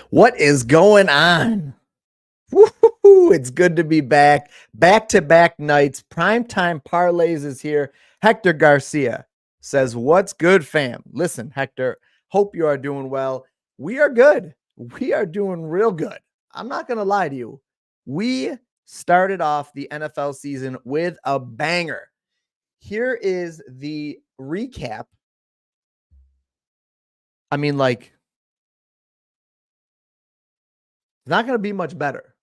What is going on? Woo-hoo-hoo, it's good to be back. Back-to-back nights. Primetime Parlays is here. Hector Garcia says, what's good, fam? Listen, Hector, hope you are doing well. We are good. We are doing real good. I'm not going to lie to you. We started off the NFL season with a banger. Here is the recap. I mean, like, it's not going to be much better.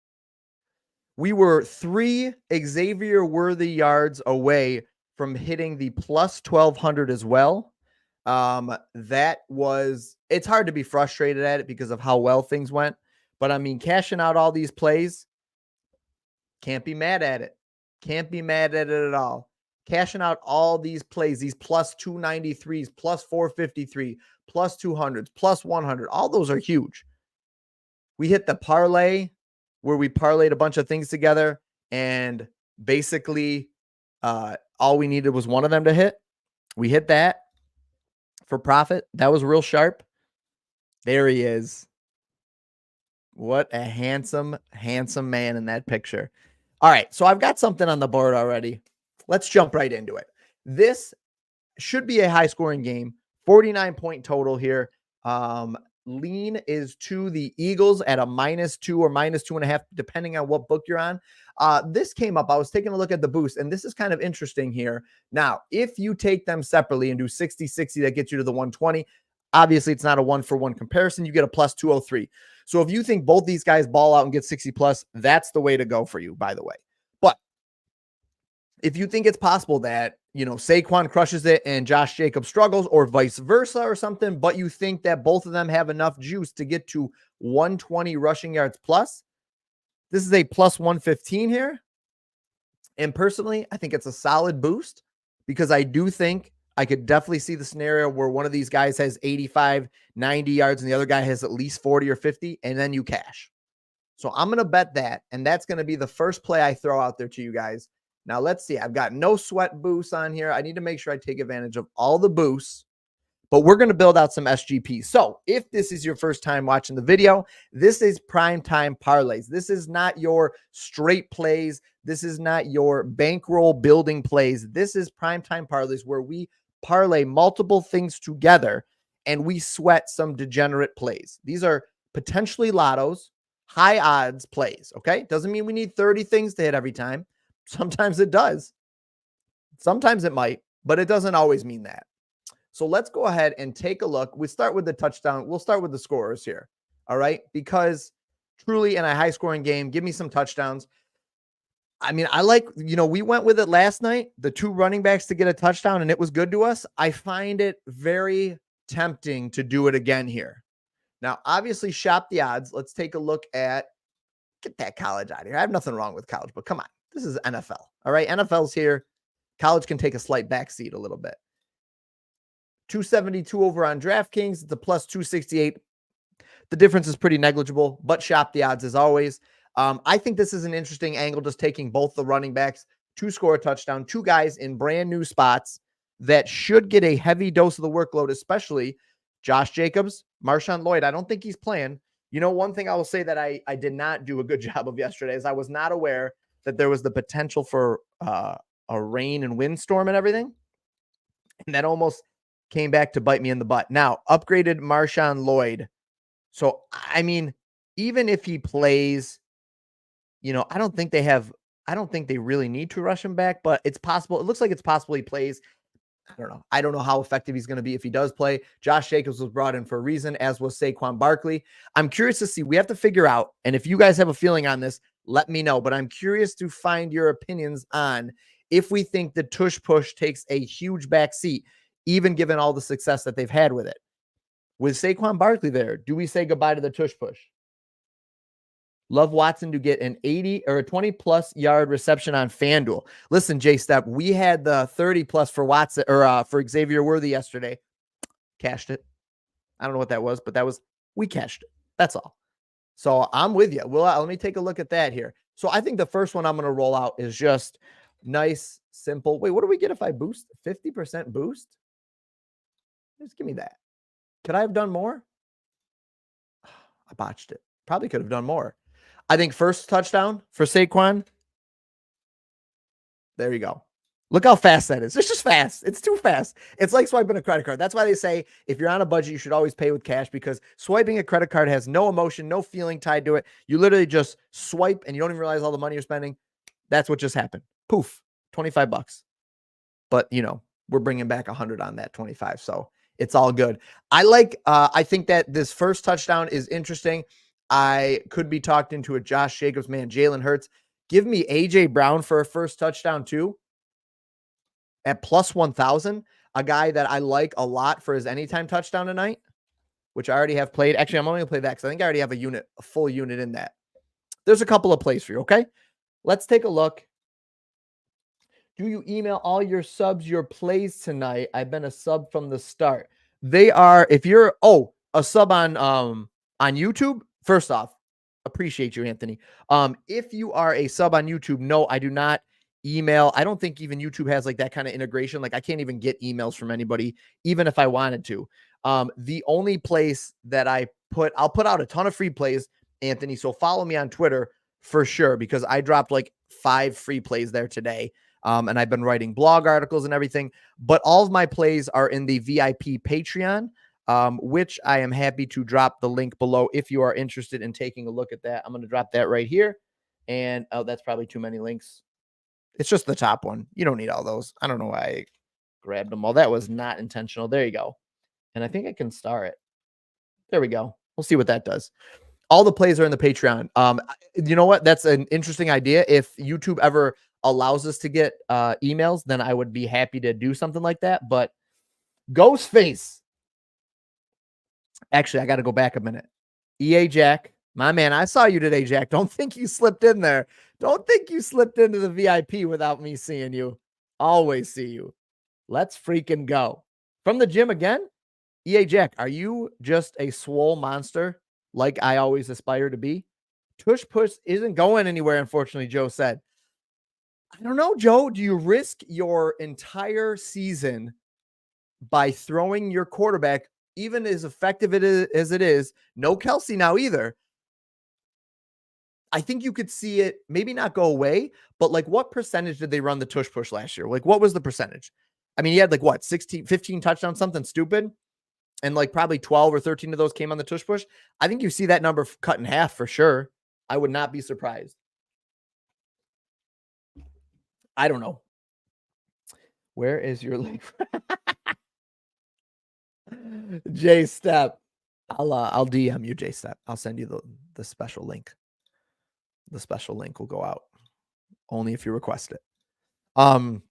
We were 3 Xavier Worthy yards away from hitting the plus 1200 as well. It's hard to be frustrated at it because of how well things went. But I mean, cashing out all these plays, can't be mad at it. Can't be mad at it at all. Cashing out all these plays, these plus 293s, plus 453, plus 200s, plus 100, all those are huge. We hit the parlay where we parlayed a bunch of things together, and basically all we needed was one of them to hit. We hit that for profit. That was real sharp. There he is. What a handsome, handsome man in that picture. All right, so I've got something on the board already. Let's jump right into it. This should be a high-scoring game. 49-point total here. Lean is to the Eagles at a -2 or -2.5, depending on what book you're on. This came up. I was taking a look at the boost, and this is kind of interesting here. Now, if you take them separately and do 60-60, that gets you to the 120. Obviously, it's not a one-for-one comparison. You get a plus 203. So if you think both these guys ball out and get 60 plus, that's the way to go for you, by the way. But if you think it's possible that, Saquon crushes it and Josh Jacobs struggles, or vice versa or something, but you think that both of them have enough juice to get to 120 rushing yards plus, this is a plus 115 here. And personally, I think it's a solid boost because I do think I could definitely see the scenario where one of these guys has 85, 90 yards and the other guy has at least 40 or 50, and then you cash. So I'm going to bet that, and that's going to be the first play I throw out there to you guys. Now, let's see. I've got no sweat boosts on here. I need to make sure I take advantage of all the boosts, but we're going to build out some SGPs. So if this is your first time watching the video, this is Primetime Parlays. This is not your straight plays. This is not your bankroll building plays. This is Primetime Parlays, where we parlay multiple things together and we sweat some degenerate plays. These are potentially lottos, high odds plays, okay? Doesn't mean we need 30 things to hit every time. Sometimes it does. Sometimes it might, but it doesn't always mean that. So let's go ahead and take a look. We start with the touchdown. We'll start with the scorers here, all right? Because truly in a high-scoring game, give me some touchdowns. I mean, I like, we went with it last night, the 2 running backs to get a touchdown, and it was good to us. I find it very tempting to do it again here. Now, obviously, shop the odds. Let's take a look at, get that college out of here. I have nothing wrong with college, but come on. This is NFL, all right? NFL's here. College can take a slight backseat a little bit. 272 over on DraftKings. It's a plus 268. The difference is pretty negligible, but shop the odds as always. I think this is an interesting angle, just taking both the running backs to score a touchdown, 2 guys in brand new spots that should get a heavy dose of the workload, especially Josh Jacobs, Marshawn Lloyd. I don't think he's playing. One thing I will say that I did not do a good job of yesterday is I was not aware that there was the potential for a rain and windstorm and everything. And that almost came back to bite me in the butt. Now, upgraded Marshawn Lloyd. So, I mean, even if he plays, I don't think they really need to rush him back, but it's possible. It looks like it's possible he plays. I don't know. I don't know how effective he's going to be if he does play. Josh Jacobs was brought in for a reason, as was Saquon Barkley. I'm curious to see. We have to figure out, and if you guys have a feeling on this, let me know. But I'm curious to find your opinions on if we think the tush push takes a huge backseat, even given all the success that they've had with it. With Saquon Barkley there, do we say goodbye to the tush push? Love Watson to get an 80 or a 20-plus yard reception on FanDuel. Listen, J-Step, we had the 30-plus for Watson or for Xavier Worthy yesterday. Cashed it. I don't know what that was, but we cashed it. That's all. So I'm with you. Let me take a look at that here. So I think the first one I'm going to roll out is just nice, simple. Wait, what do we get if I boost? 50% boost? Just give me that. Could I have done more? I botched it. Probably could have done more. I think first touchdown for Saquon. There you go. Look how fast that is. It's just fast. It's too fast. It's like swiping a credit card. That's why they say if you're on a budget, you should always pay with cash, because swiping a credit card has no emotion, no feeling tied to it. You literally just swipe and you don't even realize all the money you're spending. That's what just happened. Poof, 25 bucks. But, we're bringing back 100 on that 25. So it's all good. I think that this first touchdown is interesting. I could be talked into it. Josh Jacobs, man, Jalen Hurts. Give me AJ Brown for a first touchdown too at plus 1,000. A guy that I like a lot for his anytime touchdown tonight, which I already have played. Actually, I'm only going to play that because I think I already have a full unit in that. There's a couple of plays for you, okay? Let's take a look. Do you email all your subs your plays tonight? I've been a sub from the start. They are, if you're, a sub on YouTube, first off, appreciate you, Anthony. If you are a sub on YouTube, no, I do not email. I don't think even YouTube has like that kind of integration. Like I can't even get emails from anybody, even if I wanted to. The only place that I'll put out a ton of free plays, Anthony. So follow me on Twitter for sure, because I dropped like 5 free plays there today. And I've been writing blog articles and everything, but all of my plays are in the VIP Patreon, which I am happy to drop the link below if you are interested in taking a look at that. I'm going to drop that right here. And that's probably too many links. It's just the top one. You don't need all those. I don't know why I grabbed them all. That was not intentional. There you go. And I think I can star it. There we go. We'll see what that does. All the plays are in the Patreon. You know what? That's an interesting idea. If YouTube ever allows us to get emails, then I would be happy to do something like that. But Ghostface. Actually, I got to go back a minute. EA Jack, my man, I saw you today, Jack. Don't think you slipped in there. Don't think you slipped into the VIP without me seeing you. Always see you. Let's freaking go. From the gym again? EA Jack, are you just a swole monster like I always aspire to be? Tush Push isn't going anywhere, unfortunately, Joe said. I don't know, Joe. Do you risk your entire season by throwing your quarterback, even as effective as it is? No Kelsey now either. I think you could see it maybe not go away, but like what percentage did they run the tush push last year? Like what was the percentage? I mean, he had like what, 16, 15 touchdowns, something stupid. And like probably 12 or 13 of those came on the tush push. I think you see that number cut in half for sure. I would not be surprised. I don't know. Where is your link? J Step. I'll DM you, J Step. I'll send you the special link. The special link will go out only if you request it. I'm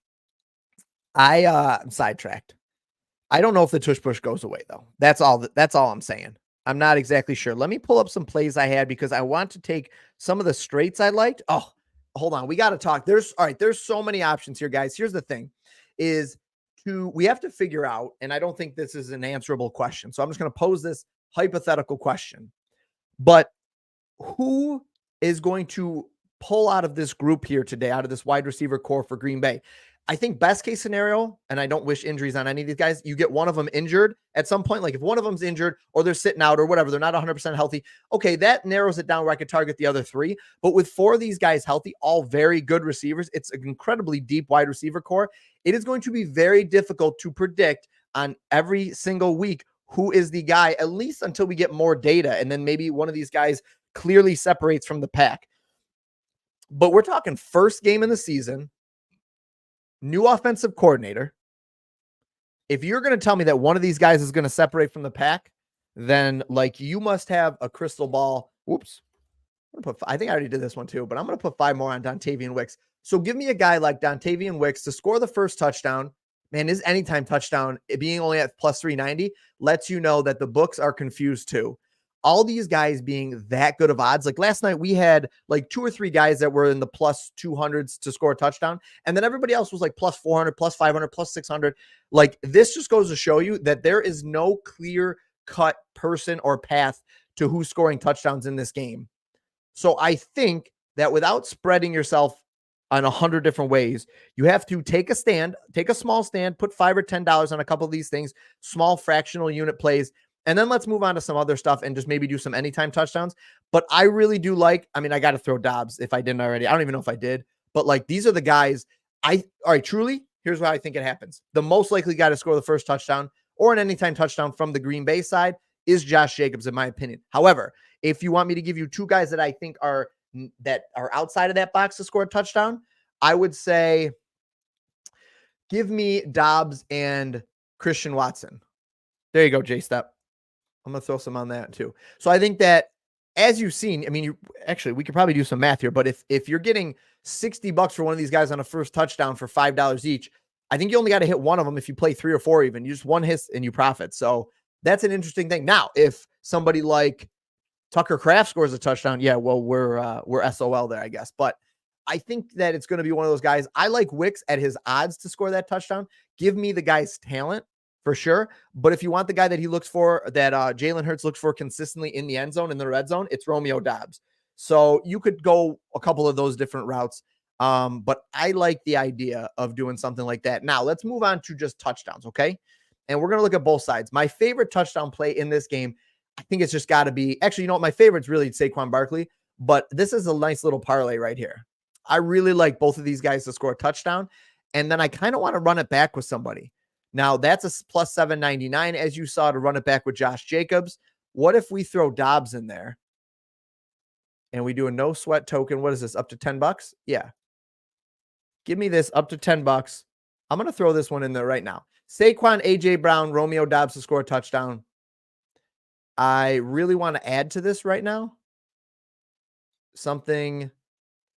sidetracked. I don't know if the tush push goes away though. That's all I'm saying. I'm not exactly sure. Let me pull up some plays I had because I want to take some of the straights I liked. Oh, hold on. We got to talk. There's so many options here, guys. Here's the thing we have to figure out, and I don't think this is an answerable question. So I'm just going to pose this hypothetical question, but who is going to pull out of this group here today, out of this wide receiver core for Green Bay? I think best case scenario, and I don't wish injuries on any of these guys, you get one of them injured at some point. Like if one of them's injured or they're sitting out or whatever, they're not 100% healthy. Okay, that narrows it down where I could target the other 3. But with 4 of these guys healthy, all very good receivers, it's an incredibly deep wide receiver core. It is going to be very difficult to predict on every single week who is the guy, at least until we get more data. And then maybe one of these guys clearly separates from the pack. But we're talking first game in the season, new offensive coordinator. If you're going to tell me that one of these guys is going to separate from the pack, then like you must have a crystal ball. Whoops. I think I already did this one too, but I'm going to put 5 more on Dontavian Wicks. So give me a guy like Dontavian Wicks to score the first touchdown. Man, his anytime touchdown, it being only at plus 390, lets you know that the books are confused too. All these guys being that good of odds. Like last night, we had like 2 or 3 guys that were in the plus 200s to score a touchdown. And then everybody else was like plus 400, plus 500, plus 600. Like this just goes to show you that there is no clear cut person or path to who's scoring touchdowns in this game. So I think that without spreading yourself on 100 different ways, you have to take a stand, take a small stand, put $5 or $10 on a couple of these things, small fractional unit plays, And then let's move on to some other stuff and just maybe do some anytime touchdowns. But I really do like, I mean, I got to throw Dobbs if I didn't already. I don't even know if I did, but like these are the guys all right, truly, here's why I think it happens. The most likely guy to score the first touchdown or an anytime touchdown from the Green Bay side is Josh Jacobs, in my opinion. However, if you want me to give you two guys that I think are outside of that box to score a touchdown, I would say give me Dobbs and Christian Watson. There you go, J-Step. I'm going to throw some on that too. So I think that as you've seen, I mean, we could probably do some math here, but if you're getting $60 for one of these guys on a first touchdown for $5 each, I think you only got to hit one of them if you play 3 or 4 even. You just one hit and you profit. So that's an interesting thing. Now, if somebody like Tucker Kraft scores a touchdown, yeah, well, we're SOL there, I guess. But I think that it's going to be one of those guys. I like Wicks at his odds to score that touchdown. Give me the guy's talent for sure. But if you want the guy that he looks for, that Jalen Hurts looks for consistently in the end zone, in the red zone, it's Romeo Dobbs. So you could go a couple of those different routes. But I like the idea of doing something like that. Now let's move on to just touchdowns. Okay. And we're going to look at both sides. My favorite touchdown play in this game, I think it's just got to be, actually, you know what? My favorite's really Saquon Barkley, but this is a nice little parlay right here. I really like both of these guys to score a touchdown. And then I kind of want to run it back with somebody. Now that's a plus 799, as you saw, to run it back with Josh Jacobs. What if we throw Dobbs in there and we do a no sweat token? What is this? Up to $10? Yeah. Give me this up to $10. I'm going to throw this one in there right now. Saquon, AJ Brown, Romeo Dobbs to score a touchdown. I really want to add to this right now. Something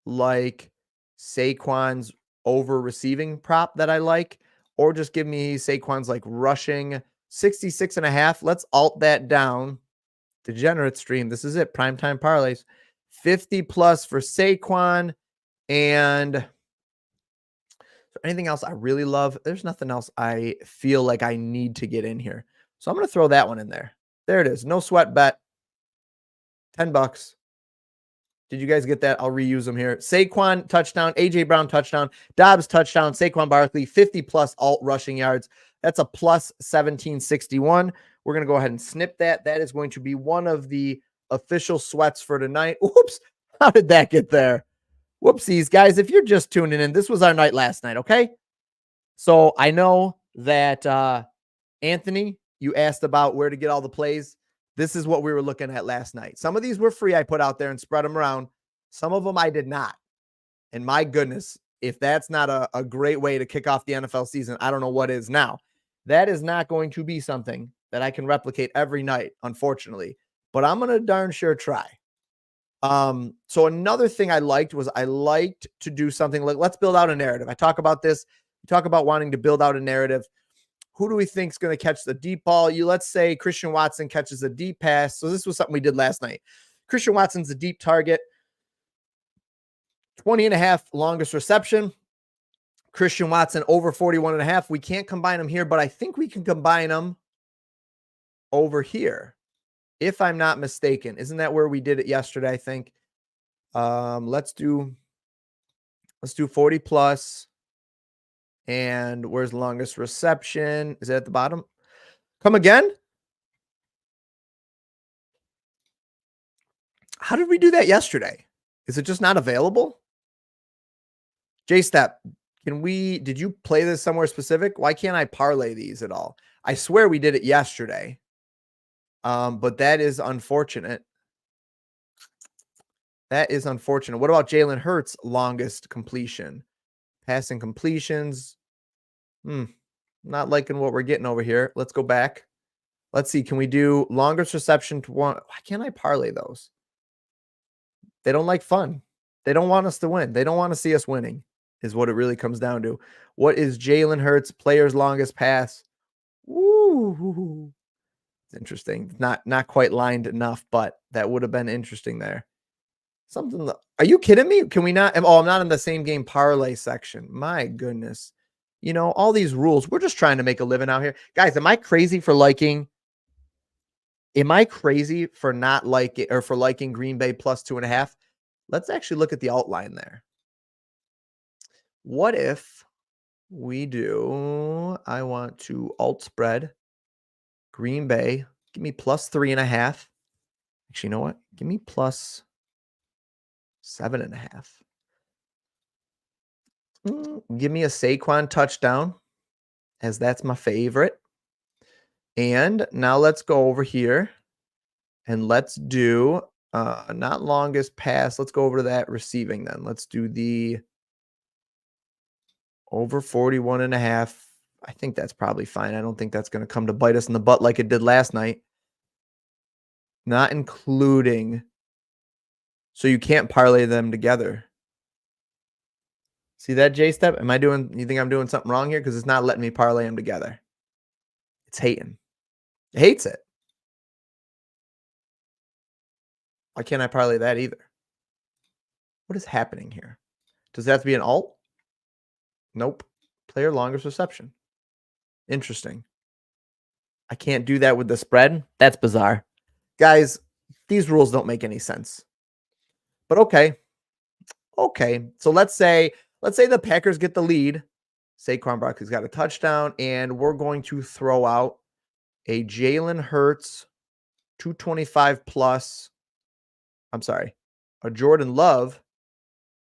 like Saquon's over receiving prop that I like, or just give me Saquon's like rushing 66.5. Let's alt that down. Degenerate stream. This is it. Primetime Parlays. 50 plus for Saquon. And anything else I really love? There's nothing else I feel like I need to get in here. So I'm going to throw that one in there. There it is. No sweat bet. $10. Did you guys get that? I'll reuse them here. Saquon touchdown, AJ Brown touchdown, Dobbs touchdown, Saquon Barkley 50 plus alt rushing yards. That's a plus 1761. We're going to go ahead and snip that. That is going to be one of the official sweats for tonight. Oops. How did that get there? Whoopsies, guys. If you're just tuning in, this was our night last night. Okay. So I know that Anthony, you asked about where to get all the plays. This is what we were looking at last night. Some of these were free. I put out there and spread them around. Some of them I did not. And my goodness, if that's not a great way to kick off the NFL season, I don't know what is now. That is not going to be something that I can replicate every night, unfortunately. But I'm going to darn sure try. So another thing I liked to do something like, let's build out a narrative. I talk about this. We talk about wanting to build out a narrative. Who do we think is going to catch the deep ball? Let's say Christian Watson catches a deep pass. So this was something we did last night. Christian Watson's a deep target. 20.5 longest reception. Christian Watson over 41.5. We can't combine them here, but I think we can combine them over here, if I'm not mistaken. Isn't that where we did it yesterday? I think. Let's do 40 plus. And where's the longest reception? Is it at the bottom? Come again? How did we do that yesterday? Is it just not available? J-Step, did you play this somewhere specific? Why can't I parlay these at all? I swear we did it yesterday. But that is unfortunate. That is unfortunate. What about Jalen Hurts' longest completion? Passing completions. Not liking what we're getting over here. Let's go back. Let's see. Can we do longest reception to one? Why can't I parlay those? They don't like fun. They don't want us to win. They don't want to see us winning, is what it really comes down to. What is Jalen Hurts' player's longest pass? Woo. It's interesting. Not quite lined enough, but that would have been interesting there. Something. Are you kidding me? Can we not? Oh, I'm not in the same game parlay section. My goodness. All these rules. We're just trying to make a living out here. Guys, am I crazy for liking? Am I crazy for not liking or for liking Green Bay plus 2.5? Let's actually look at the alt line there. What if we do, I want to alt spread Green Bay Give me plus 3.5. Actually, you know what? Give me plus 7.5. Give me a Saquon touchdown, as that's my favorite. And now let's go over here and let's do not longest pass. Let's go over to that receiving then. Let's do the over 41.5. I think that's probably fine. I don't think that's going to come to bite us in the butt like it did last night. Not including. So you can't parlay them together. See that, J-Step? You think I'm doing something wrong here? Because it's not letting me parlay them together. It's hating. It hates it. Why can't I parlay that either? What is happening here? Does that have to be an alt? Nope. Player longest reception. Interesting. I can't do that with the spread. That's bizarre. Guys, these rules don't make any sense. But okay. Okay. So let's say the Packers get the lead. Saquon Barkley's got a touchdown, and we're going to throw out a Jalen Hurts 225 plus. I'm sorry. A Jordan Love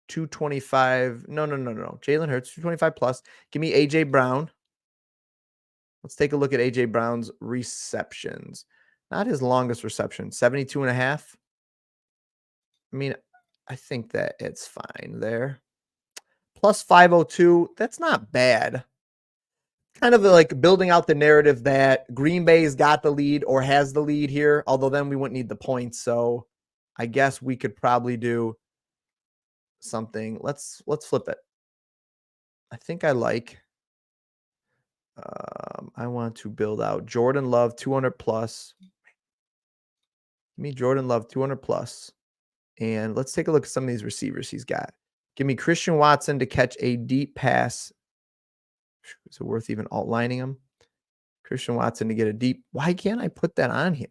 225. No. Jalen Hurts 225 plus. Give me AJ Brown. Let's take a look at AJ Brown's receptions. Not his longest reception, 72.5. I mean, I think that it's fine there. Plus 502. That's not bad. Kind of like building out the narrative that Green Bay's got the lead or has the lead here, although then we wouldn't need the points. So I guess we could probably do something. Let's flip it. I think I like. I want to build out Jordan Love 200 plus. Give me Jordan Love 200 plus. And let's take a look at some of these receivers he's got. Give me Christian Watson to catch a deep pass. Is it worth even outlining him? Christian Watson to get a deep. Why can't I put that on here?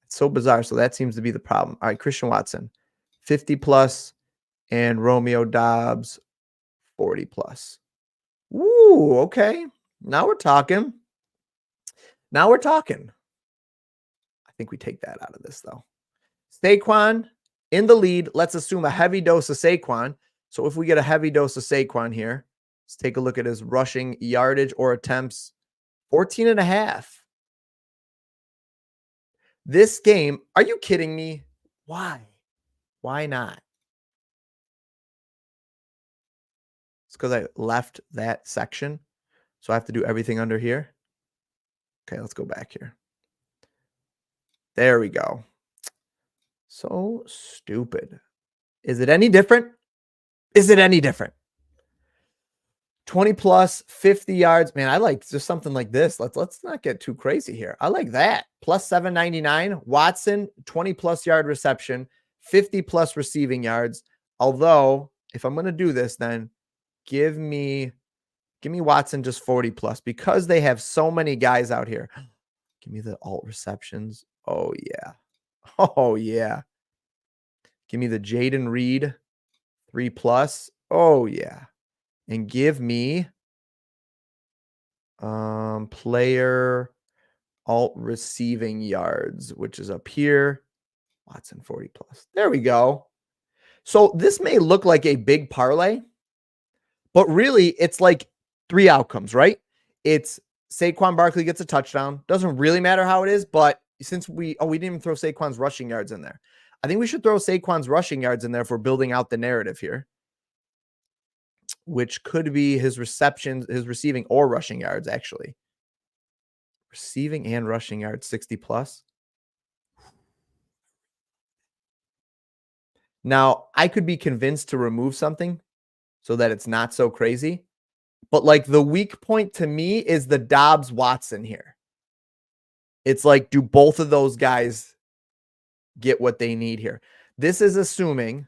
It's so bizarre. So that seems to be the problem. All right, Christian Watson, 50 plus, and Romeo Dobbs, 40 plus. Ooh, okay. Now we're talking. I think we take that out of this, though. Saquon in the lead. Let's assume a heavy dose of Saquon. So if we get a heavy dose of Saquon here, let's take a look at his rushing yardage or attempts. 14.5. This game, are you kidding me? Why? Why not? It's because I left that section. So I have to do everything under here. Okay, let's go back here. There we go. So stupid. Is it any different? 20 plus, 50 yards. Man, I like just something like this. Let's not get too crazy here. I like that. Plus 799. Watson, 20 plus yard reception, 50 plus receiving yards. Although, if I'm going to do this, then give me Watson just 40 plus because they have so many guys out here. Give me the alt receptions. Oh, yeah. Oh, yeah. Give me the Jaden Reed 3 plus. Oh, yeah. And give me player alt receiving yards, which is up here. Watson 40 plus. There we go. So this may look like a big parlay, but really it's like 3 outcomes, right? It's Saquon Barkley gets a touchdown. Doesn't really matter how it is, but since we didn't even throw Saquon's rushing yards in there. I think we should throw Saquon's rushing yards in there if we're building out the narrative here, which could be his receptions, his receiving or rushing yards, actually. Receiving and rushing yards, 60 plus. Now, I could be convinced to remove something so that it's not so crazy. But like the weak point to me is the Dobbs Watson here. It's like, do both of those guys get what they need here? This is assuming.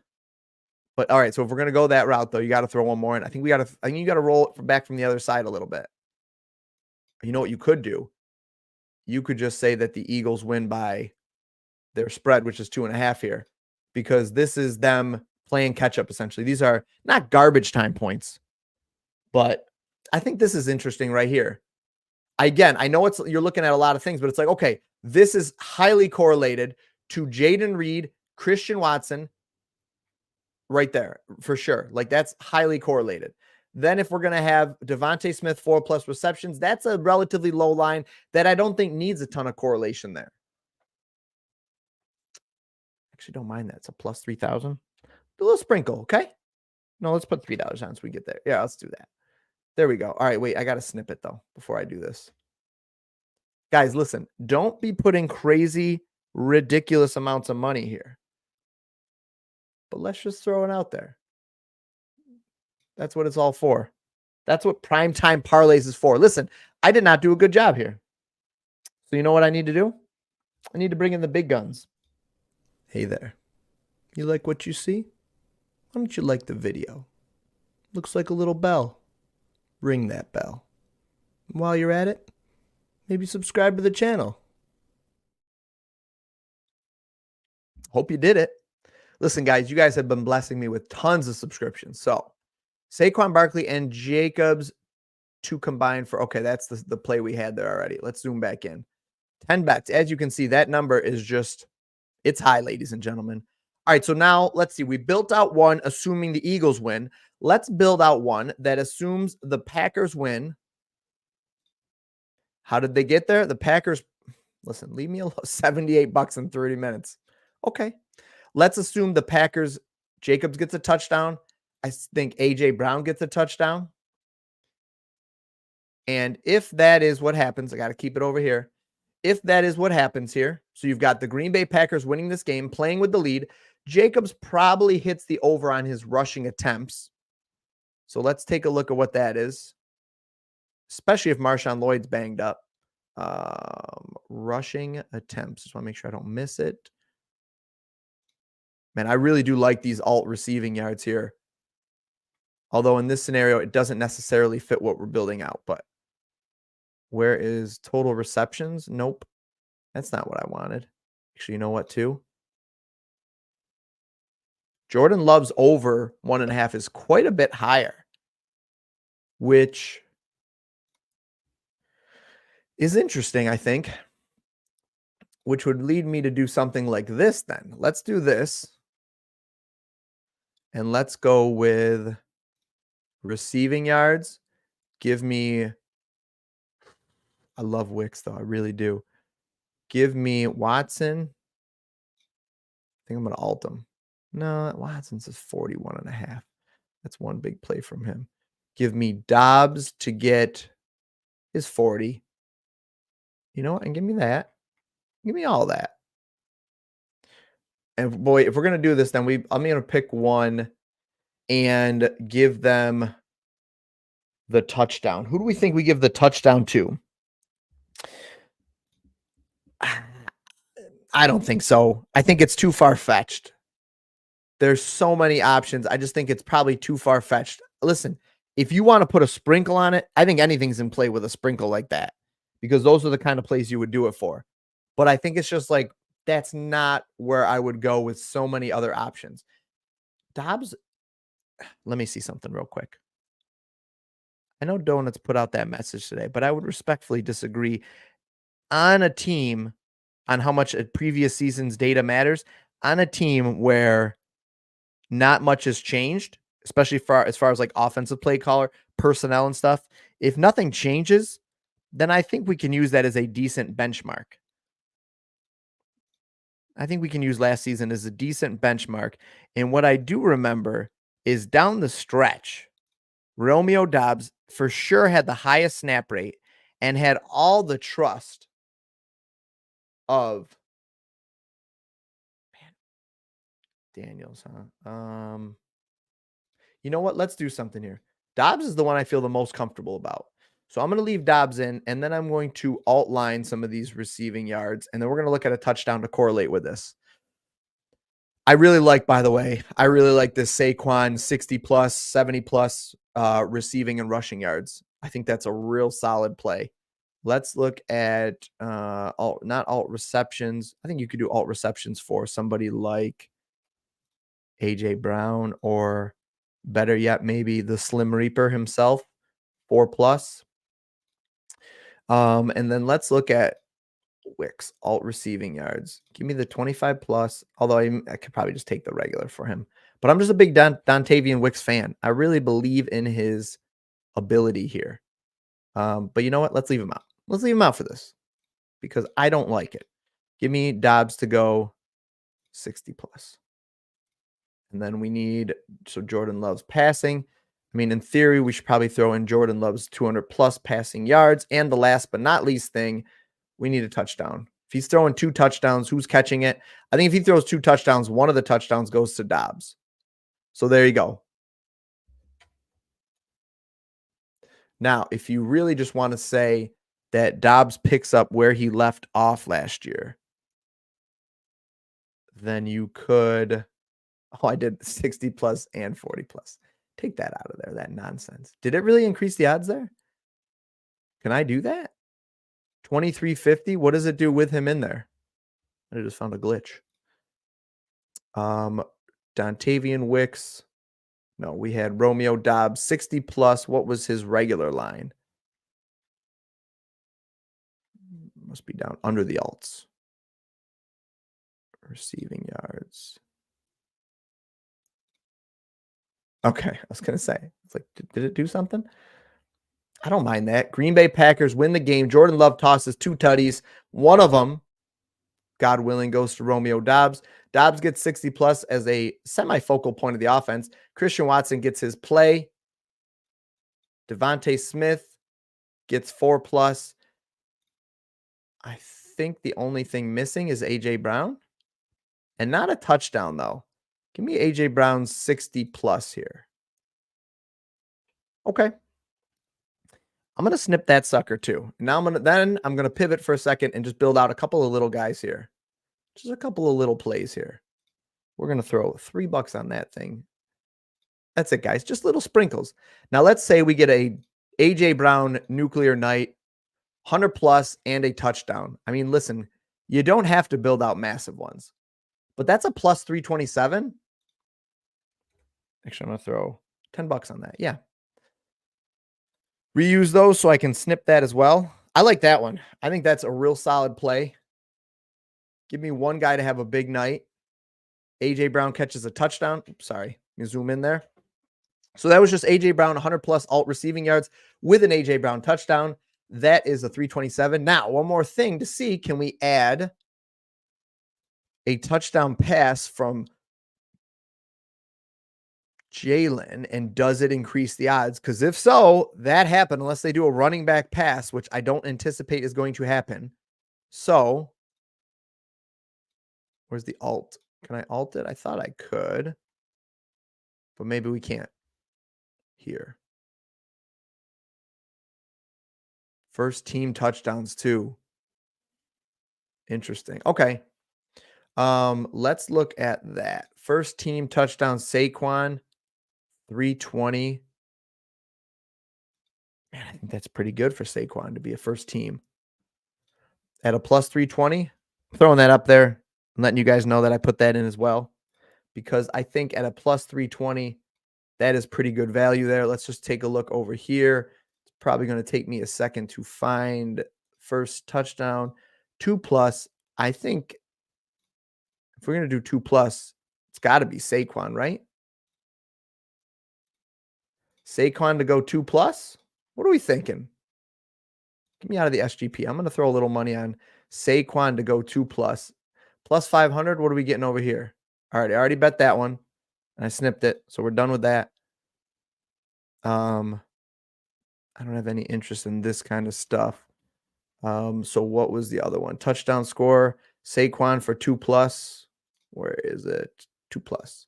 But all right, so if we're gonna go that route, though, you got to throw one more in. I think you got to roll it back from the other side a little bit. You know what you could do? You could just say that the Eagles win by their spread, which is 2.5 here, because this is them playing catch up. Essentially, these are not garbage time points, but I think this is interesting right here. Again, I know you're looking at a lot of things, but it's like, okay, this is highly correlated to Jaden Reed, Christian Watson, right there for sure. Like that's highly correlated. Then if we're going to have Devontae Smith 4+ receptions, that's a relatively low line that I don't think needs a ton of correlation there. Actually, don't mind that. It's a plus 3,000. A little sprinkle, okay? No, let's put $3 on so we get there. Yeah, let's do that. There we go. All right, wait, I got to snip it though before I do this. Guys, listen, don't be putting crazy, ridiculous amounts of money here. But let's just throw it out there. That's what it's all for. That's what Primetime Parlays is for. Listen, I did not do a good job here. So you know what I need to do? I need to bring in the big guns. Hey there. You like what you see? Why don't you like the video? Looks like a little bell. Ring that bell. And while you're at it, maybe subscribe to the channel. Hope you did it. Listen, guys, you guys have been blessing me with tons of subscriptions. So Saquon Barkley and Jacobs to combine for, okay, that's the play we had there already. Let's zoom back in. 10 bets. As you can see, that number is just, it's high, ladies and gentlemen. All right, so now let's see. We built out one assuming the Eagles win. Let's build out one that assumes the Packers win. How did they get there? The Packers, listen, leave me alone. $78 in 30 minutes. Okay. Let's assume the Packers, Jacobs gets a touchdown. I think A.J. Brown gets a touchdown. And if that is what happens, I got to keep it over here. If that is what happens here, so you've got the Green Bay Packers winning this game, playing with the lead, Jacobs probably hits the over on his rushing attempts. So let's take a look at what that is, especially if Marshawn Lloyd's banged up. Rushing attempts. Just want to make sure I don't miss it. Man, I really do like these alt receiving yards here. Although in this scenario, it doesn't necessarily fit what we're building out. But where is total receptions? Nope. That's not what I wanted. Actually, you know what, too? Jordan Love's over 1.5 is quite a bit higher, which is interesting, I think, which would lead me to do something like this then. Let's do this. And let's go with receiving yards. Give me, I love Wicks though. I really do. Give me Watson. I think I'm going to alt him. No, Watson's is 41.5. That's one big play from him. Give me Dobbs to get his 40. You know what? And give me that. Give me all that. And boy, if we're going to do this, then I'm going to pick one and give them the touchdown. Who do we think we give the touchdown to? I don't think so. I think it's too far-fetched. There's so many options. I just think it's probably too far-fetched. Listen, if you want to put a sprinkle on it, I think anything's in play with a sprinkle like that because those are the kind of plays you would do it for. But I think it's just like, that's not where I would go with so many other options. Dobbs, let me see something real quick. I know Donuts put out that message today, but I would respectfully disagree on a team on how much a previous season's data matters on a team where not much has changed, especially as far as like offensive play caller, personnel and stuff. If nothing changes, then I think we can use that as a decent benchmark. I think we can use last season as a decent benchmark. And what I do remember is down the stretch, Romeo Dobbs for sure had the highest snap rate and had all the trust of Daniels, huh? You know what? Let's do something here. Dobbs is the one I feel the most comfortable about. So I'm going to leave Dobbs in, and then I'm going to alt line some of these receiving yards, and then we're going to look at a touchdown to correlate with this. I really like, by the way, I really like this Saquon 60+, 70+ receiving and rushing yards. I think that's a real solid play. Let's look at not alt receptions. I think you could do alt receptions for somebody like A.J. Brown, or better yet, maybe the Slim Reaper himself, 4+. And then let's look at Wicks, alt receiving yards. Give me the 25 plus, although I could probably just take the regular for him. But I'm just a big Dontavian Wicks fan. I really believe in his ability here. But you know what? Let's leave him out. Let's leave him out for this because I don't like it. Give me Dobbs to go 60 plus. And then we need, so Jordan Love's passing. I mean, in theory, we should probably throw in Jordan Love's 200 plus passing yards. And the last but not least thing, we need a touchdown. If he's throwing 2 touchdowns, who's catching it? I think if he throws 2 touchdowns, one of the touchdowns goes to Dobbs. So there you go. Now, if you really just want to say that Dobbs picks up where he left off last year, then you could, oh, I did 60 plus and 40 plus. Take that out of there, that nonsense. Did it really increase the odds there? Can I do that? 2350. What does it do with him in there? I just found a glitch. Dontavian Wicks. No, we had Romeo Dobbs 60 plus. What was his regular line? Must be down under the alts. Receiving yards. Okay, I was gonna say, it's like, did it do something? I don't mind that. Green Bay Packers win the game. Jordan Love tosses 2 tutties. One of them, God willing, goes to Romeo Dobbs. Dobbs gets 60 plus as a semi-focal point of the offense. Christian Watson gets his play. Devontae Smith gets 4 plus. I think the only thing missing is A.J. Brown. And not a touchdown, though. Give me A.J. Brown's 60 plus here. Okay. I'm going to snip that sucker too. Now I'm going to pivot for a second and just build out a couple of little guys here. Just a couple of little plays here. We're going to throw $3 on that thing. That's it, guys. Just little sprinkles. Now let's say we get a A.J. Brown nuclear night, 100 plus and a touchdown. I mean, listen, you don't have to build out massive ones, but that's a plus 327. Actually, I'm going to throw $10 on that. Yeah. Reuse those so I can snip that as well. I like that one. I think that's a real solid play. Give me one guy to have a big night. A.J. Brown catches a touchdown. Oops, sorry. Let me zoom in there. So that was just A.J. Brown, 100 plus alt receiving yards with an A.J. Brown touchdown. That is a 327. Now, one more thing to see. Can we add a touchdown pass from Jalen, and does it increase the odds? Because if so, that happened unless they do a running back pass, which I don't anticipate is going to happen. So where's the alt? Can I alt it? I thought I could, but maybe we can't here. First team touchdowns too. Interesting. Okay. Let's look at that. First team touchdown, Saquon, 320. Man, I think that's pretty good for Saquon to be a first team. At a plus 320, I'm throwing that up there and letting you guys know that I put that in as well, because I think at a plus 320, that is pretty good value there. Let's just take a look over here. It's probably going to take me a second to find first touchdown. 2 plus. I think if we're going to do 2 plus, it's got to be Saquon, right? Saquon to go 2 plus? What are we thinking? Get me out of the SGP. I'm going to throw a little money on Saquon to go 2 plus. Plus 500. What are we getting over here? All right. I already bet that one. And I snipped it. So we're done with that. I don't have any interest in this kind of stuff. So what was the other one? Touchdown score. Saquon for 2 plus. Where is it? 2 plus.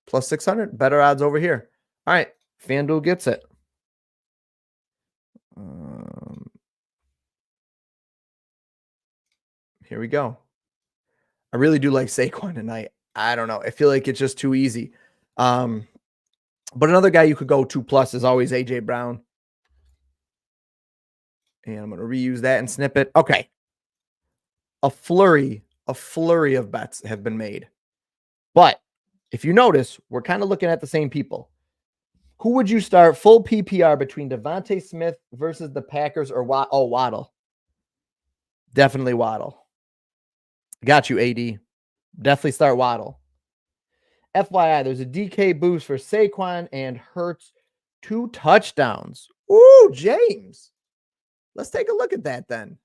Plus 600. Better odds over here. All right. FanDuel gets it. Here we go. I really do like Saquon tonight. I don't know. I feel like it's just too easy. But another guy you could go 2 plus is always A.J. Brown. And I'm going to reuse that and snip it. Okay. A flurry of bets have been made. But if you notice, we're kind of looking at the same people. Who would you start full PPR between Devontae Smith versus the Packers or Waddle? Definitely Waddle. Got you, AD. Definitely start Waddle. FYI, there's a DK boost for Saquon and Hurts. 2 touchdowns. Ooh, James. Let's take a look at that then.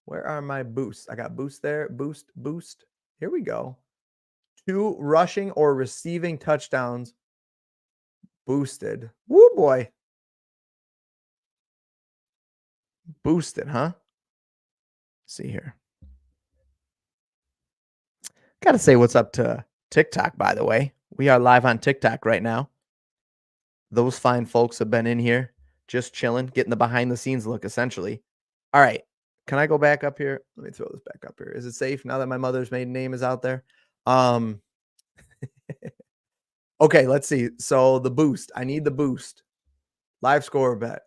Where are my boosts? I got boost there. Boost. Here we go. 2 rushing or receiving touchdowns boosted. Woo, boy. Boosted, huh? Let's see here. Got to say what's up to TikTok, by the way. We are live on TikTok right now. Those fine folks have been in here just chilling, getting the behind the scenes look, essentially. All right. Can I go back up here? Let me throw this back up here. Is it safe now that my mother's maiden name is out there? Okay, let's see. So the boost. I need the boost. Live score bet.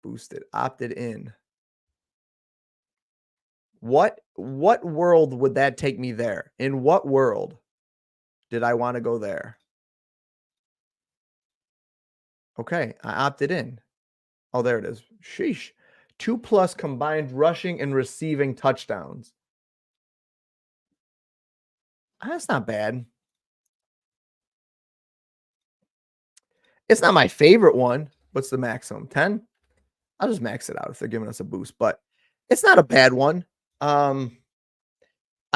Boosted. Opted in. What world would that take me there? In what world did I want to go there? Okay, I opted in. Oh, there it is. Sheesh. 2+ combined rushing and receiving touchdowns. That's not bad. It's not my favorite one. What's the maximum? 10? I'll just max it out if they're giving us a boost, but it's not a bad one. I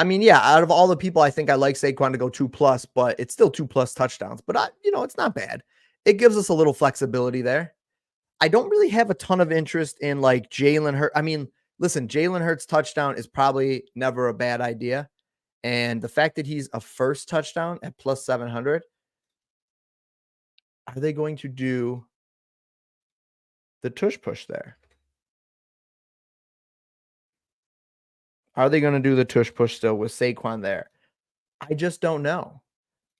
mean, yeah, out of all the people, I think I like Saquon to go 2+, but it's still 2+ touchdowns. But it's not bad. It gives us a little flexibility there. I don't really have a ton of interest in like Jalen Hurts. I mean, listen, Jalen Hurts touchdown is probably never a bad idea. And the fact that he's a first touchdown at plus 700, are they going to do the tush push there? Are they going to do the tush push still with Saquon there? I just don't know.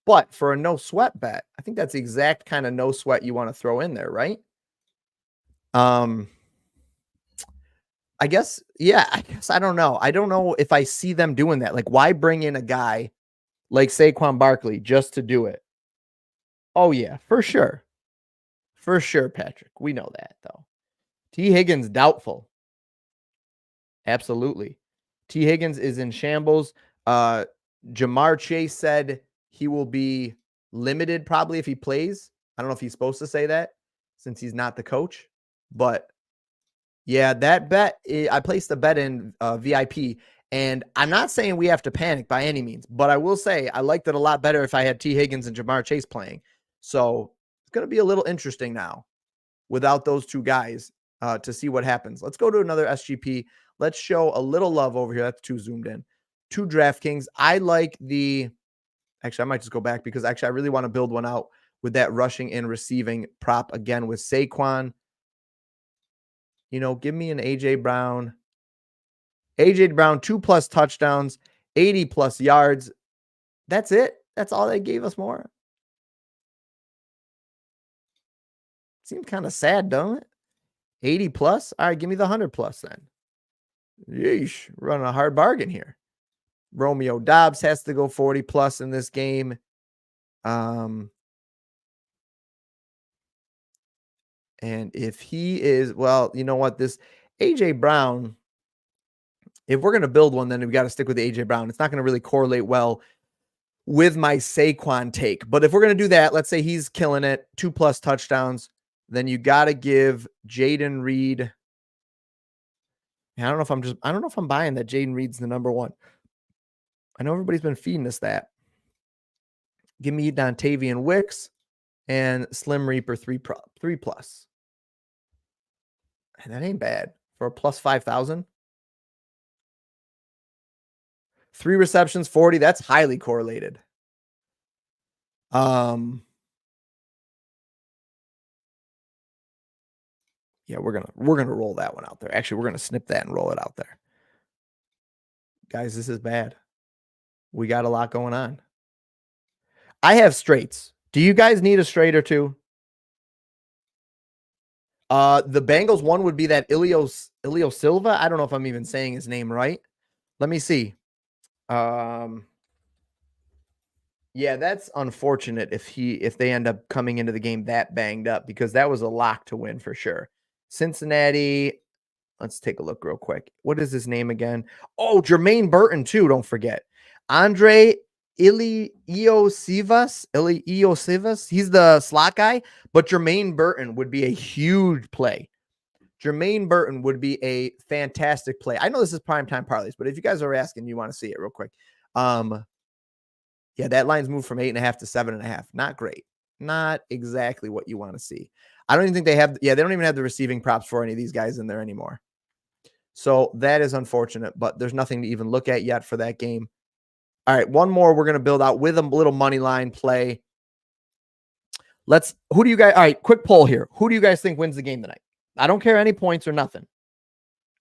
But for a no sweat bet, I think that's the exact kind of no sweat you want to throw in there, right? I guess, yeah, I don't know. I don't know if I see them doing that. Like, why bring in a guy like Saquon Barkley just to do it? Oh, yeah, for sure. For sure, Patrick. We know that, though. T. Higgins, doubtful. Absolutely. T. Higgins is in shambles. Jamar Chase said he will be limited probably if he plays. I don't know if he's supposed to say that since he's not the coach. But, yeah, that bet, I placed a bet in VIP. And I'm not saying we have to panic by any means. But I will say I liked it a lot better if I had T. Higgins and Jamar Chase playing. So it's going to be a little interesting now without those two guys to see what happens. Let's go to another SGP. Let's show a little love over here. That's 2 zoomed in. 2 DraftKings. I like the – actually, I might just go back because actually I really want to build one out with that rushing and receiving prop again with Saquon. Give me an A.J. Brown. A.J. Brown, 2+ touchdowns, 80+ yards. That's it. That's all they gave us more. Seems kind of sad, don't it? 80+? All right, give me the 100+ then. Yeesh, we're running a hard bargain here. Romeo Dobbs has to go 40+ in this game. And if he is, well, you know what? This A.J. Brown, if we're going to build one, then we got to stick with A.J. Brown. It's not going to really correlate well with my Saquon take. But if we're going to do that, let's say he's killing it, 2+ touchdowns, then you got to give Jaden Reed. I don't know if I'm buying that Jaden Reed's the number one. I know everybody's been feeding us that. Give me Dontavian Wicks and Slim Reaper 3+. And that ain't bad for a plus 5,000. 3 receptions, 40. That's highly correlated. Yeah, we're gonna roll that one out there. Actually, we're gonna snip that and roll it out there. Guys, this is bad. We got a lot going on. I have straights. Do you guys need a straight or two? The Bengals one would be that Ilio Silva. I don't know if I'm even saying his name right. Let me see. Yeah, Yeah, that's unfortunate if they end up coming into the game that banged up because that was a lock to win for sure. Cincinnati, let's take a look real quick. What is his name again? Oh, Jermaine Burton too, don't forget. Andre Iosivas. He's the slot guy, but Jermaine Burton would be a huge play. Jermaine Burton would be a fantastic play. I know this is primetime parlays, but if you guys are asking, you want to see it real quick. Yeah, that line's moved from 8.5 to 7.5. Not great. Not exactly what you want to see. I don't even think they have, they don't even have the receiving props for any of these guys in there anymore. So that is unfortunate, but there's nothing to even look at yet for that game. All right, one more we're going to build out with a little money line play. Who do you guys, all right, quick poll here. Who do you guys think wins the game tonight? I don't care any points or nothing.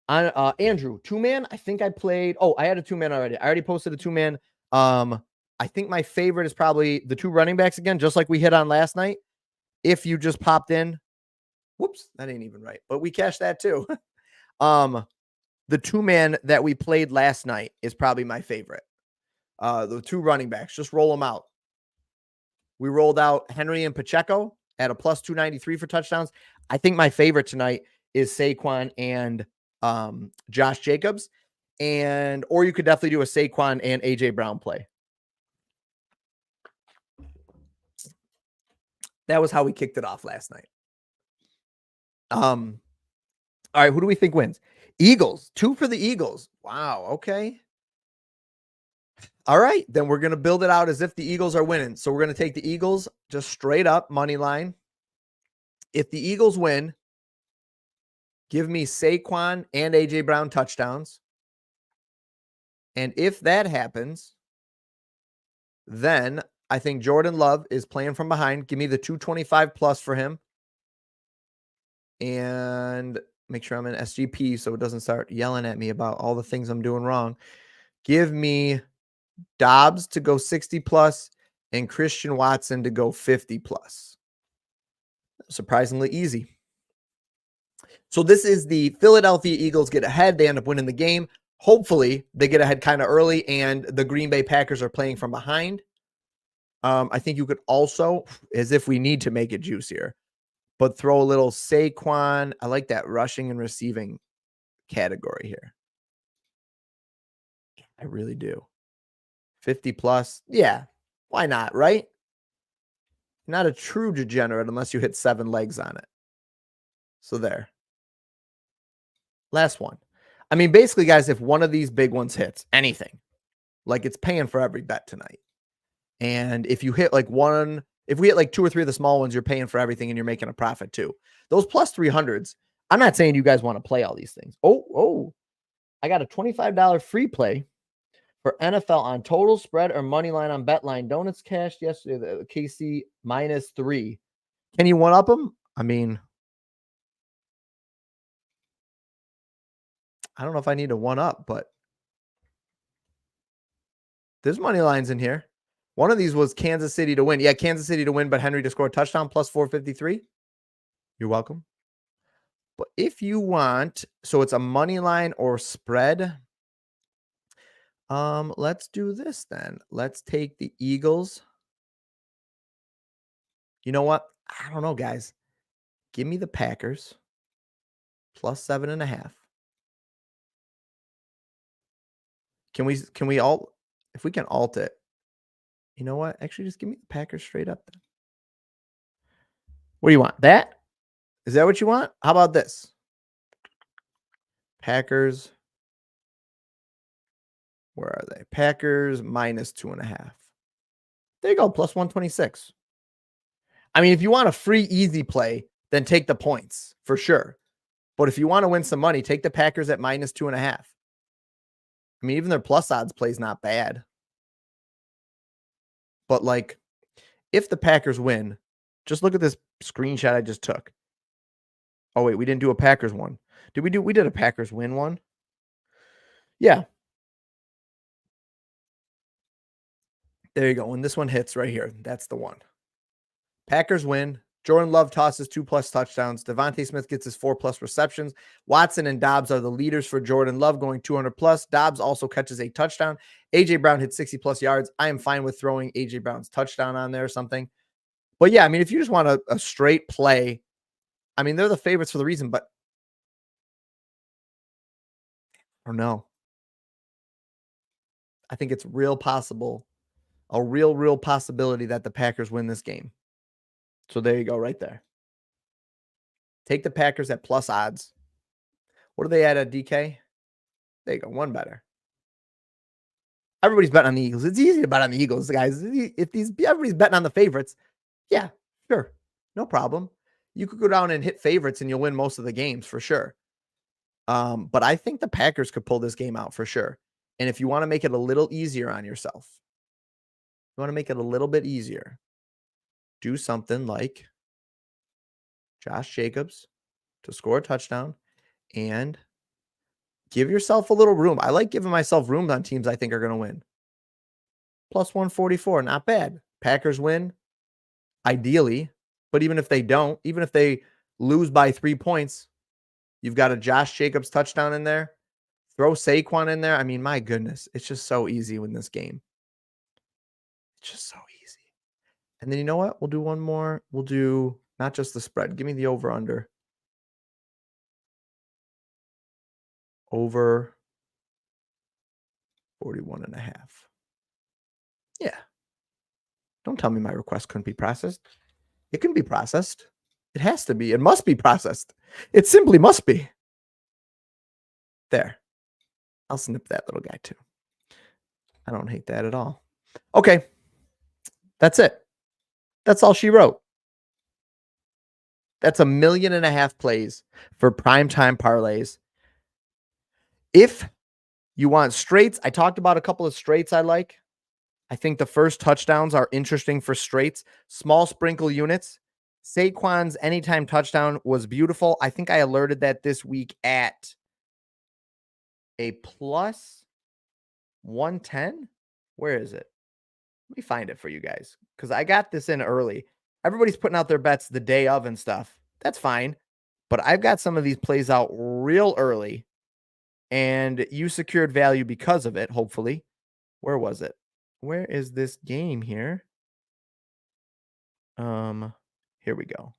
Andrew, two-man, I think I played, I had a two-man already. I already posted a two-man. I think my favorite is probably the two running backs again, just like we hit on last night. If you just popped in, whoops, that ain't even right, but we cashed that too. The two-man that we played last night is probably my favorite. The two running backs, just roll them out. We rolled out Henry and Pacheco at a plus 293 for touchdowns. I think my favorite tonight is Saquon and Josh Jacobs. Or you could definitely do a Saquon and AJ Brown play. That was how we kicked it off last night. All right, who do we think wins? Eagles. 2 for the Eagles. Wow, okay. All right, then we're going to build it out as if the Eagles are winning. So we're going to take the Eagles just straight up money line. If the Eagles win, give me Saquon and AJ Brown touchdowns. And if that happens, then I think Jordan Love is playing from behind. Give me the 225 plus for him. And make sure I'm in SGP so it doesn't start yelling at me about all the things I'm doing wrong. Give me Dobbs to go 60 plus and Christian Watson to go 50 plus. Surprisingly easy. So this is the Philadelphia Eagles get ahead. They end up winning the game. Hopefully they get ahead kind of early and the Green Bay Packers are playing from behind. I think you could also, as if we need to make it juicier, but throw a little Saquon. I like that rushing and receiving category here. I really do. 50 plus. Yeah. Why not, right? Not a true degenerate unless you hit 7 legs on it. So there. Last one. I mean, basically, guys, if one of these big ones hits, anything, like it's paying for every bet tonight. And if you hit like one, if we hit like 2 or 3 of the small ones, you're paying for everything and you're making a profit too. Those plus 300s, I'm not saying you guys want to play all these things. I got a $25 free play for NFL on total spread or money line on bet line. Donuts cashed yesterday, the KC -3. Can you one up them? I mean, I don't know if I need to one up, but there's money lines in here. One of these was Kansas City to win. Yeah, Kansas City to win, but Henry to score a touchdown plus 453. You're welcome. But if you want, so it's a money line or spread. Let's do this then. Let's take the Eagles. You know what? I don't know, guys. Give me the Packers plus 7.5. Can we alt? If we can alt it, you know what? Actually, just give me the Packers straight up then. What do you want? That? Is that what you want? How about this? Packers. Where are they? Packers -2.5. There you go. Plus 126. I mean, if you want a free, easy play, then take the points for sure. But if you want to win some money, take the Packers at -2.5. I mean, even their plus odds play is not bad. But like, if the Packers win, just look at this screenshot I just took. Oh, wait, we didn't do a Packers one. We did a Packers win one. Yeah. There you go. When this one hits right here, that's the one. Packers win. Jordan Love tosses 2+ touchdowns. Devontae Smith gets his 4+ receptions. Watson and Dobbs are the leaders for Jordan Love, going 200+. Dobbs also catches a touchdown. A.J. Brown hits 60+ yards. I am fine with throwing A.J. Brown's touchdown on there or something. But yeah, I mean, if you just want a straight play, I mean, they're the favorites for the reason, but I don't know. I think it's real possible, a real possibility that the Packers win this game. So there you go, right there. Take the Packers at plus odds. What are they at DK? There you go, one better. Everybody's betting on the Eagles. It's easy to bet on the Eagles, guys. If everybody's betting on the favorites, yeah, sure, no problem. You could go down and hit favorites and you'll win most of the games for sure. But I think the Packers could pull this game out for sure. And if you want to make it a little easier on yourself, you want to make it a little bit easier, do something like Josh Jacobs to score a touchdown and give yourself a little room. I like giving myself room on teams I think are going to win. Plus 144, not bad. Packers win, ideally. But even if they don't, even if they lose by 3 points, you've got a Josh Jacobs touchdown in there. Throw Saquon in there. I mean, my goodness, it's just so easy in this game. It's just so easy. And then you know what? We'll do one more. We'll do not just the spread. Give me the over-under. Over 41.5. Yeah. Don't tell me my request couldn't be processed. It can be processed. It has to be. It must be processed. It simply must be. There. I'll snip that little guy too. I don't hate that at all. Okay. That's it. That's all she wrote. That's 1.5 million plays for primetime parlays. If you want straights, I talked about a couple of straights I like. I think the first touchdowns are interesting for straights. Small sprinkle units. Saquon's anytime touchdown was beautiful. I think I alerted that this week at a plus 110. Where is it? Let me find it for you guys because I got this in early. Everybody's putting out their bets the day of and stuff. That's fine. But I've got some of these plays out real early. And you secured value because of it, hopefully. Where was it? Where is this game here? Here we go.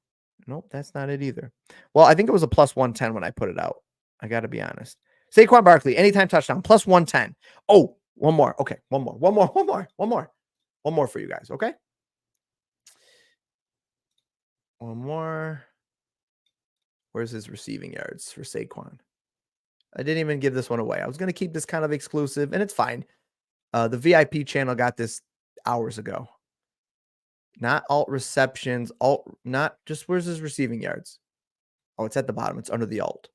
Nope, that's not it either. Well, I think it was a plus 110 when I put it out. I got to be honest. Saquon Barkley, anytime touchdown, plus 110. Oh, one more. Okay, one more for you guys, okay? One more. Where's his receiving yards for Saquon? I didn't even give this one away. I was going to keep this kind of exclusive, and it's fine. The VIP channel got this hours ago. Not alt receptions, not just where's his receiving yards? Oh, it's at the bottom. It's under the alt.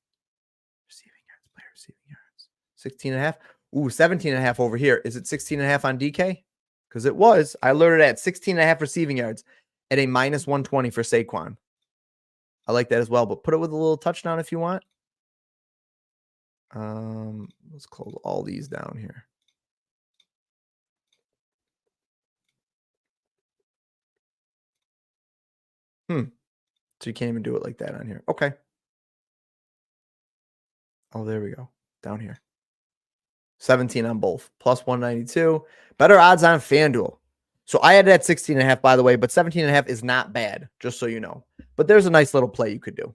Receiving yards, player receiving yards. 16.5. Ooh, 17.5 over here. Is it 16.5 on DK? Because it was. I alerted at 16.5 receiving yards at a minus 120 for Saquon. I like that as well, but put it with a little touchdown if you want. Let's close all these down here. So you can't even do it like that on here. Okay. Oh, there we go. Down here. 17 on both. Plus 192. Better odds on FanDuel. So I had it at 16.5, by the way, but 17.5 is not bad, just so you know. But there's a nice little play you could do.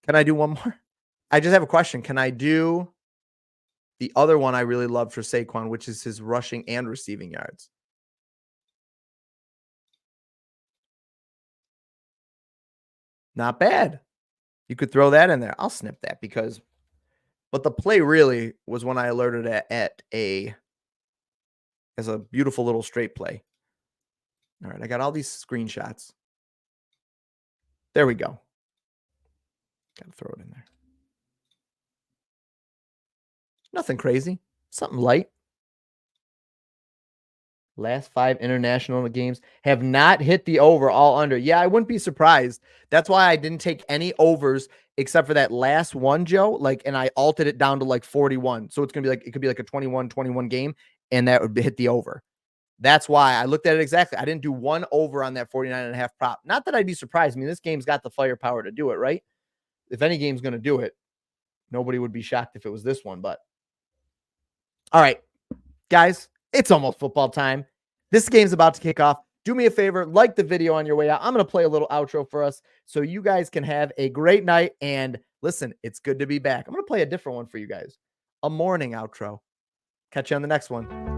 Can I do one more? I just have a question. Can I do the other one I really love for Saquon, which is his rushing and receiving yards? Not bad. You could throw that in there. I'll snip that because, but the play really was when I alerted as a beautiful little straight play. All right, I got all these screenshots. There we go. Got to throw it in there. Nothing crazy. Something light. Last 5 international games have not hit the over, all under. Yeah, I wouldn't be surprised. That's why I didn't take any overs except for that last one, Joe. And I altered it down to 41. So it's gonna be it could be like a 21-21 game, and that would hit the over. That's why I looked at it exactly. I didn't do one over on that 49.5 prop. Not that I'd be surprised. I mean, this game's got the firepower to do it, right? If any game's going to do it, nobody would be shocked if it was this one. But all right, guys, it's almost football time. This game's about to kick off. Do me a favor, like the video on your way out. I'm going to play a little outro for us so you guys can have a great night. And listen, it's good to be back. I'm going to play a different one for you guys, a morning outro. Catch you on the next one.